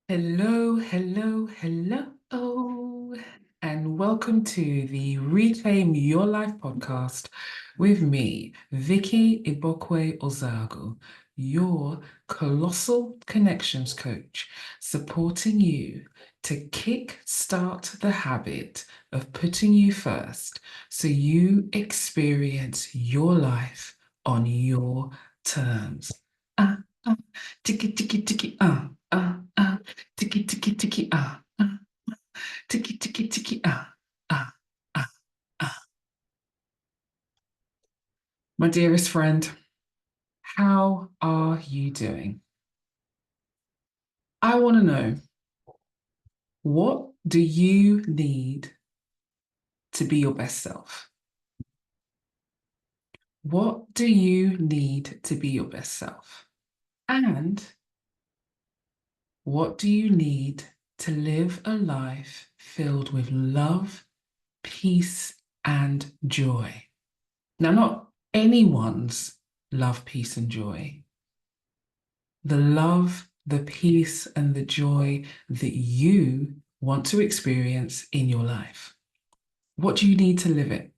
Hello, hello, hello, and welcome to the Reclaim Your Life podcast with me, Vicky Igbokwe-Ozoagu, your colossal connections coach, supporting you to kick-start the habit of putting you first so you experience your life on your terms. Ah, ah, tiki, tiki, tiki, tiki tiki tiki tiki tiki tiki ah ah ah. My dearest friend, how are you doing? I want to know, what do you need to be your best self? What do you need to be your best self? And what do you need to live a life filled with love, peace, and joy? Now, not anyone's love, peace, and joy. The love, the peace, and the joy that you want to experience in your life. What do you need to live it?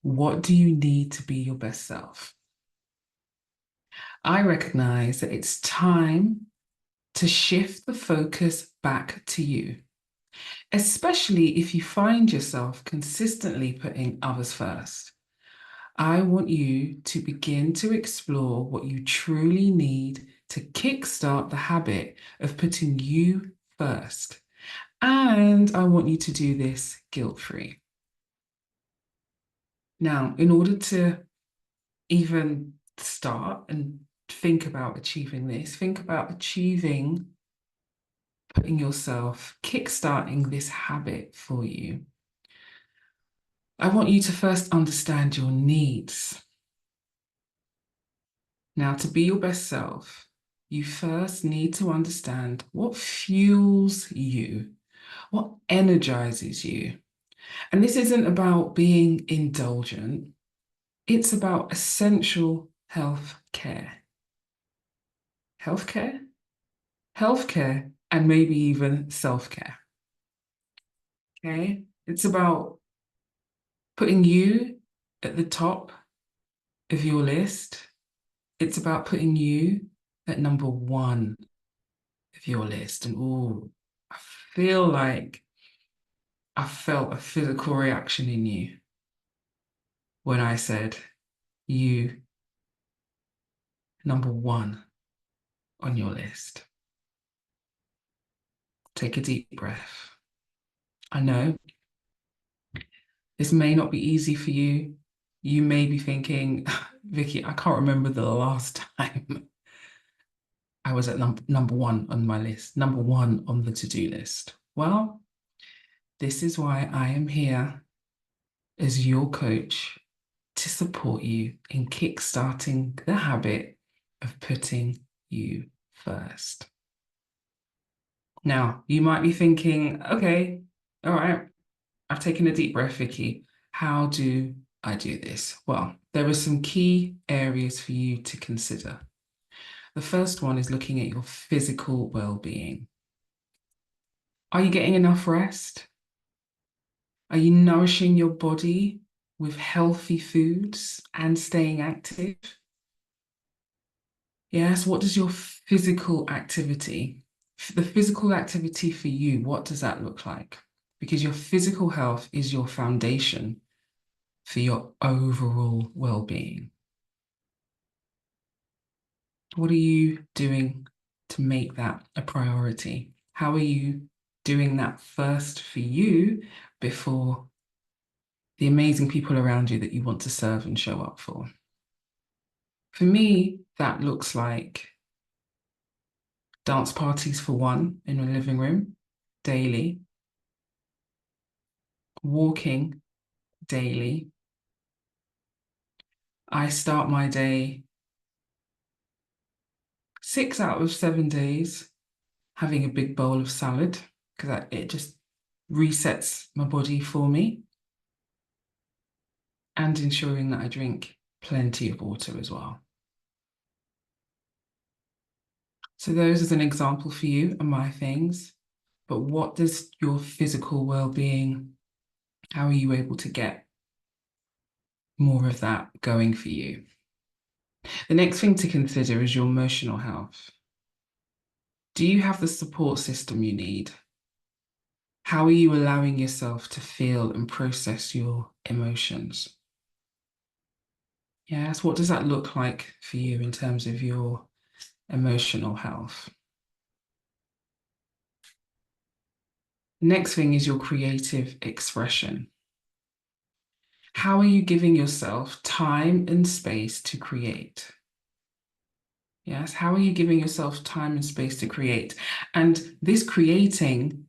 What do you need to be your best self? I recognize that it's time to shift the focus back to you, especially if you find yourself consistently putting others first. I want you to begin to explore what you truly need to kickstart the habit of putting you first. And I want you to do this guilt-free. Now, in order to even start and think about achieving this, think about achieving putting yourself, kickstarting this habit for you. I want you to first understand your needs. Now, to be your best self, you first need to understand what fuels you, what energizes you. And this isn't about being indulgent, it's about essential health care. Healthcare? Healthcare, and maybe even self-care. Okay? It's about putting you at the top of your list. It's about putting you at number one of your list. And oh, I feel like I felt a physical reaction in you when I said you number one on your list. Take a deep breath. I know this may not be easy for you. You may be thinking, Vicky, I can't remember the last time I was at number one on my list, number one on the to-do list. Well, this is why I am here as your coach to support you in kickstarting the habit of putting you first. Now, you might be thinking, okay, all right, I've taken a deep breath, Vicky. How do I do this? Well, there are some key areas for you to consider. The first one is looking at your physical well-being. Are you getting enough rest? Are you nourishing your body with healthy foods and staying active? Yes, what does your physical activity, the physical activity for you, what does that look like? Because your physical health is your foundation for your overall well-being. What are you doing to make that a priority? How are you doing that first for you before the amazing people around you that you want to serve and show up for? For me, that looks like dance parties for one in my living room daily, walking daily. I start my day 6 out of 7 days having a big bowl of salad because it just resets my body for me, and ensuring that I drink plenty of water as well. So those as an example for you are my things. But what does your physical well-being, how are you able to get more of that going for you? The next thing to consider is your emotional health. Do you have the support system you need? How are you allowing yourself to feel and process your emotions? Yes, what does that look like for you in terms of your emotional health? Next thing is your creative expression. How are you giving yourself time and space to create? Yes, how are you giving yourself time and space to create? And this creating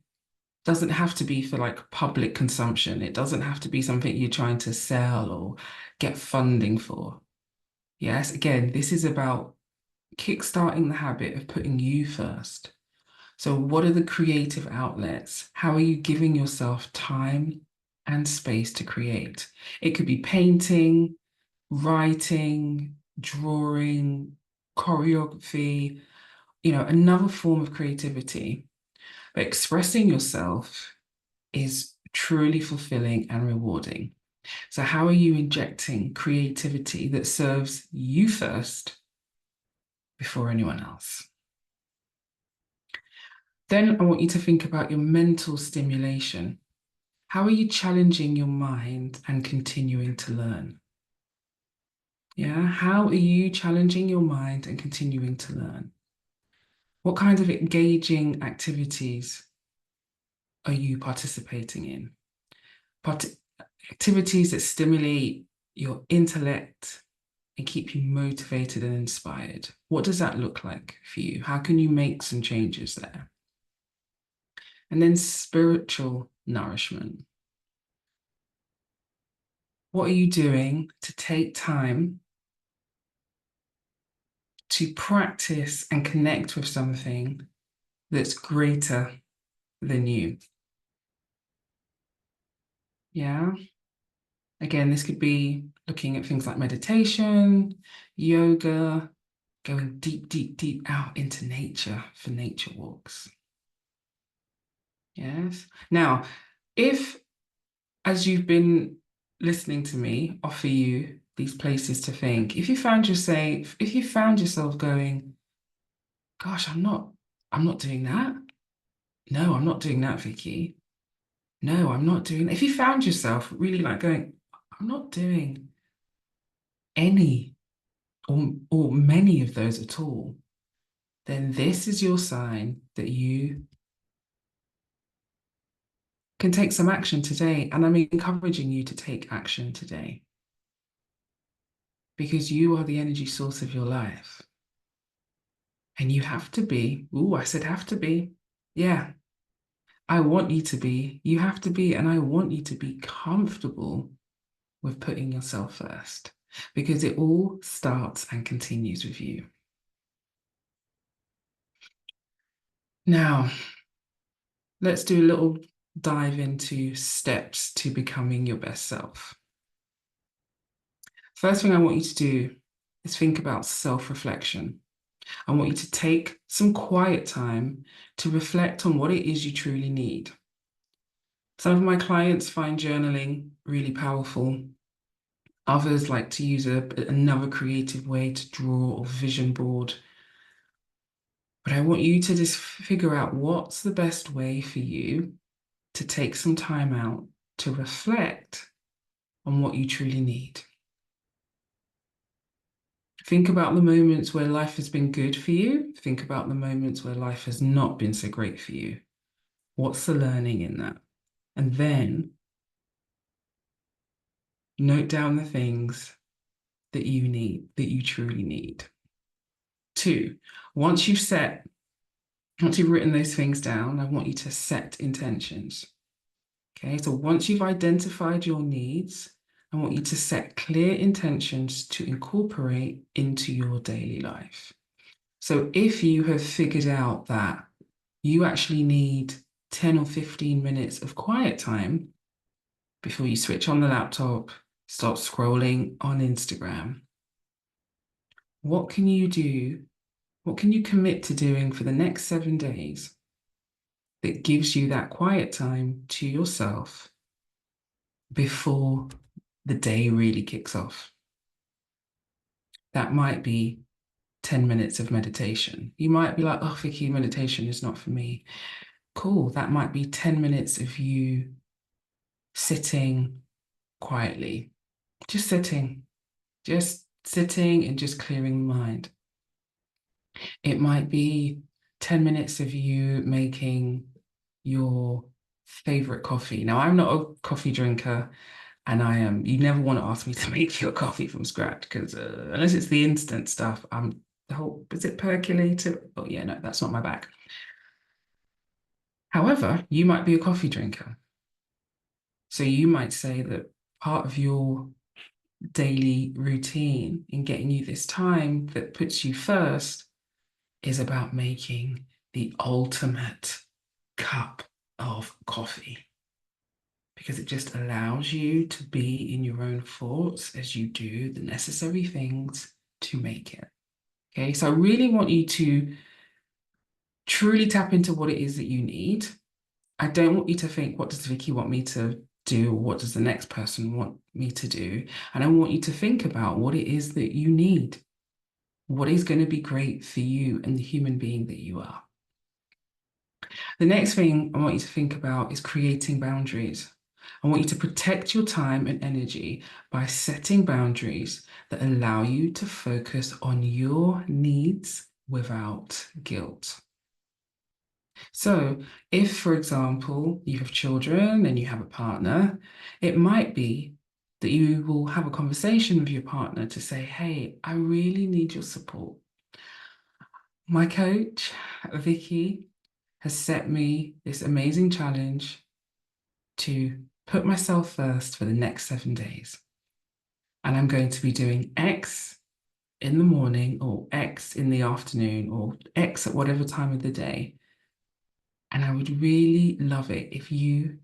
doesn't have to be for like public consumption. It doesn't have to be something you're trying to sell or get funding for. Yes, again, this is about kickstarting the habit of putting you first. So, what are the creative outlets? How are you giving yourself time and space to create? It could be painting, writing, drawing, choreography, another form of creativity. But expressing yourself is truly fulfilling and rewarding. So, how are you injecting creativity that serves you first before anyone else? Then I want you to think about your mental stimulation. How are you challenging your mind and continuing to learn? Yeah, how are you challenging your mind and continuing to learn? What kinds of engaging activities are you participating in? Part Activities that stimulate your intellect and keep you motivated and inspired. What does that look like for you? How can you make some changes there? And then spiritual nourishment. What are you doing to take time to practice and connect with something that's greater than you? Yeah. Again, this could be looking at things like meditation, yoga, going deep, deep, deep out into nature for nature walks. Yes. Now, if as you've been listening to me offer you these places to think, if you found yourself going, gosh, I'm not doing that. No, I'm not doing that, Vicky. No, I'm not doing that. If you found yourself really like going, I'm not doing any or many of those at all, then this is your sign that you can take some action today. And I'm encouraging you to take action today because you are the energy source of your life. And you have to be, ooh, I said have to be. Yeah, I want you to be, you have to be, and I want you to be comfortable with putting yourself first because it all starts and continues with you. Now, let's do a little dive into steps to becoming your best self. First thing I want you to do is think about self-reflection. I want you to take some quiet time to reflect on what it is you truly need. Some of my clients find journaling really powerful. Others like to use another creative way to draw or vision board. But I want you to just figure out what's the best way for you to take some time out to reflect on what you truly need. Think about the moments where life has been good for you. Think about the moments where life has not been so great for you. What's the learning in that? And then note down the things that you need, that you truly need. Two, once you've written those things down, I want you to set intentions. Okay, so once you've identified your needs, I want you to set clear intentions to incorporate into your daily life. So if you have figured out that you actually need 10 or 15 minutes of quiet time before you switch on the laptop, start scrolling on Instagram, what can you do What can you commit to doing for the next 7 days that gives you that quiet time to yourself before the day really kicks off? That might be 10 minutes of meditation. You might be like, oh, Vicky, meditation is not for me. Cool. That might be 10 minutes of you sitting quietly, just sitting and just clearing the mind. It might be 10 minutes of you making your favorite coffee. Now, I'm not a coffee drinker, and you never want to ask me to make your coffee from scratch because unless it's the instant stuff, the whole, is it percolator? Oh, yeah, no, that's not my bag. However, you might be a coffee drinker. So you might say that part of your daily routine in getting you this time that puts you first is about making the ultimate cup of coffee because it just allows you to be in your own thoughts as you do the necessary things to make it. Okay, so I really want you to truly tap into what it is that you need. I don't want you to think, what does Vicky want me to do? Or what does the next person want me to do? And I want you to think about what it is that you need. What is going to be great for you and the human being that you are? The next thing I want you to think about is creating boundaries. I want you to protect your time and energy by setting boundaries that allow you to focus on your needs without guilt. So, if, for example, you have children and you have a partner, it might be that you will have a conversation with your partner to say, hey, I really need your support. My coach, Vicky, has set me this amazing challenge to put myself first for the next 7 days. And I'm going to be doing X in the morning or X in the afternoon or X at whatever time of the day. And I would really love it if you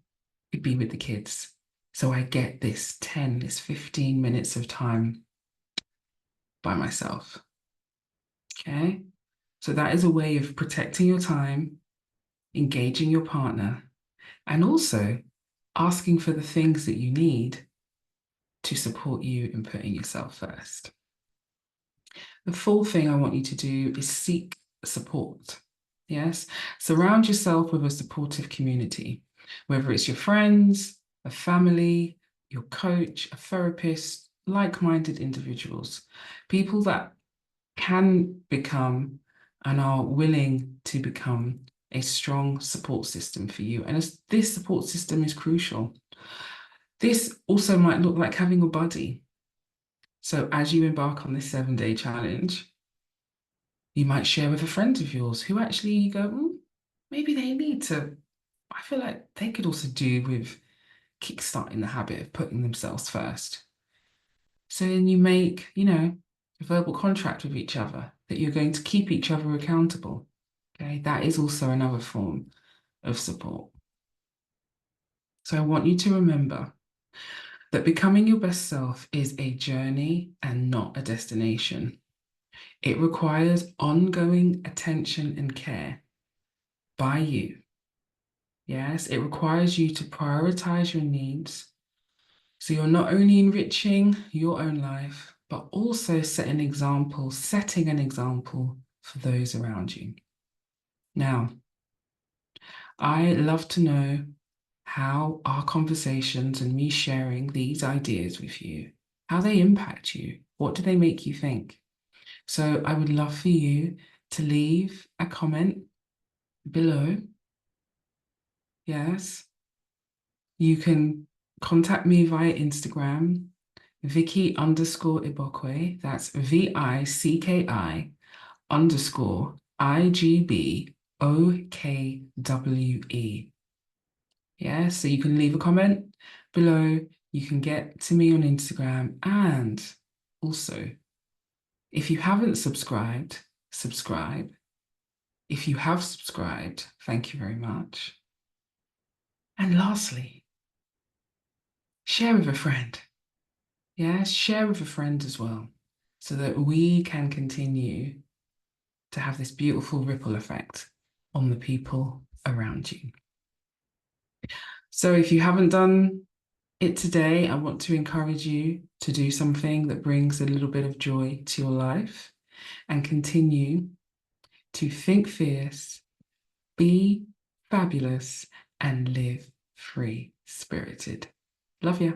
could be with the kids. So I get this 15 minutes of time by myself. Okay. So that is a way of protecting your time, engaging your partner, and also asking for the things that you need to support you in putting yourself first. The fourth thing I want you to do is seek support. Yes. Surround yourself with a supportive community, whether it's your friends, a family, your coach, a therapist, like-minded individuals, people that can become and are willing to become a strong support system for you. And as this support system is crucial. This also might look like having a buddy. So as you embark on this 7 day challenge, you might share with a friend of yours who actually you go, maybe they need to, I feel like they could also do with kickstarting the habit of putting themselves first. So then you make, a verbal contract with each other that you're going to keep each other accountable. Okay, that is also another form of support. So I want you to remember that becoming your best self is a journey and not a destination. It requires ongoing attention and care by you. Yes, it requires you to prioritize your needs. So you're not only enriching your own life, but also setting an example for those around you. Now, I love to know how our conversations and me sharing these ideas with you, how they impact you. What do they make you think? So I would love for you to leave a comment below. Yes. You can contact me via Instagram, Vicky_Igbokwe. That's VICKI_IGBOKWE. Yeah, so you can leave a comment below. You can get to me on Instagram. And also, if you haven't subscribed, subscribe. If you have subscribed, thank you very much. And lastly, share with a friend. Yeah, share with a friend as well, so that we can continue to have this beautiful ripple effect on the people around you. So if you haven't done it today, I want to encourage you to do something that brings a little bit of joy to your life and continue to think fierce, be fabulous, and live free spirited. Love ya.